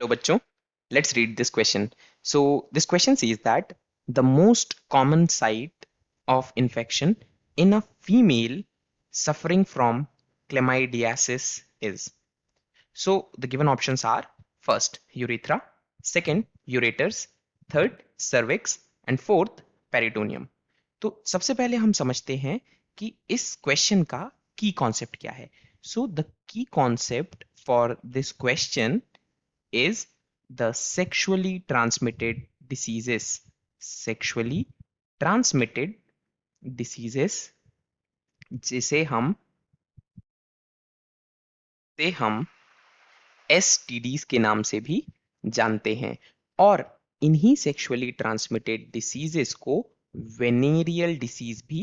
तो बच्चों, let's read this question. So this question says that the most common site of infection in a female suffering from chlamydiasis is. So the given options are: first urethra, second ureters, third cervix and fourth peritoneum. तो सबसे पहले हम समझते हैं कि इस question का की कॉन्सेप्ट क्या है. So the key concept for this question is the sexually transmitted diseases. Sexually transmitted diseases जिसे हम STDs के नाम से भी जानते हैं, और इन्हीं सेक्सुअली ट्रांसमिटेड डिसीजेस को वेनेरियल डिसीज भी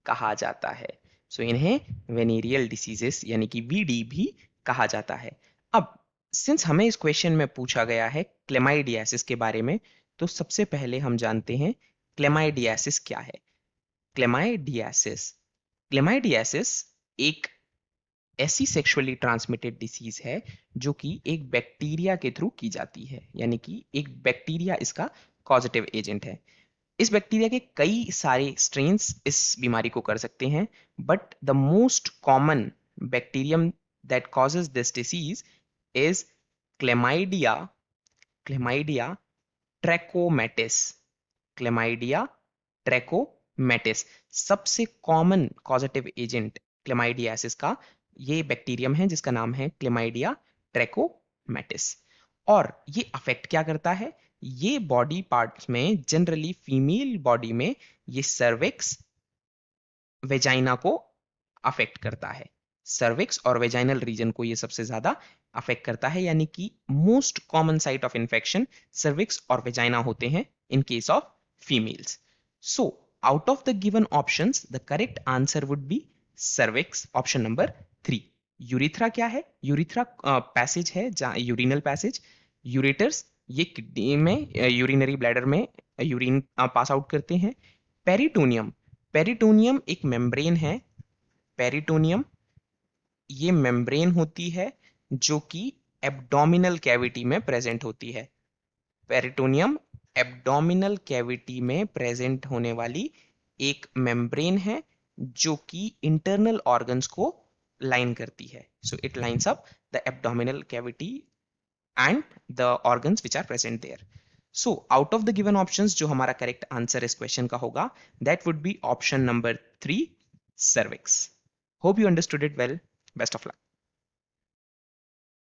कहा जाता है. सो इन्हें वेनेरियल डिसीजेस यानी कि VD भी कहा जाता है. अब सिंस हमें इस क्वेश्चन में पूछा गया है क्लेमाइडियासिस के बारे में, तो सबसे पहले हम जानते हैं क्लेमाइडियासिस क्या है. क्लेमाइडियासिस क्लेमाइडियासिस एक ऐसी सेक्सुअली ट्रांसमिटेड डिसीज है जो कि एक बैक्टीरिया के थ्रू की जाती है, यानी कि एक बैक्टीरिया इसका कॉजेटिव एजेंट है. इस बैक्टीरिया के कई सारे स्ट्रेन्स इस बीमारी को कर सकते हैं, but the most common bacterium that causes this disease is chlamydia chlamydia trachomatis. Chlamydia trachomatis सबसे कॉमन कॉजेटिव एजेंट क्लेमाइडियासिस का ये बैक्टीरियम है जिसका नाम है क्लेमाइडिया ट्रैकोमैटिस. और ये अफेक्ट क्या करता है? ये बॉडी पार्ट्स में जनरली फीमेल बॉडी में ये सर्विक्स वेजाइना को अफेक्ट करता है. सर्विक्स और वेजाइनल रीजन को ये सबसे ज्यादा अफेक्ट करता है, यानी कि most common site of infection cervix और वेजाइना होते हैं in case of females. So out of the given options the correct answer would be cervix, option number 3. Urethra क्या है? यूरिथ्रा पैसेज है जहां यूरिनल पैसेज. यूरेटर्स ये kidney में urinary bladder में यूरिन पास आउट करते हैं. पेरिटोनियम पेरिटोनियम एक मेम्ब्रेन है. पेरिटोनियम ये मेम्ब्रेन होती है जो कि एब्डोमिनल कैविटी में प्रेजेंट होती है. पेरिटोनियम एब्डोमिनल कैविटी में प्रेजेंट होने वाली एक मेम्ब्रेन है जो कि इंटरनल ऑर्गन्स को लाइन करती है. So it lines up the abdominal cavity and the organs which are present there. So out of the given options जो हमारा करेक्ट आंसर इस क्वेश्चन का होगा that would be option number 3, cervix. Hope you understood it well. Best of luck.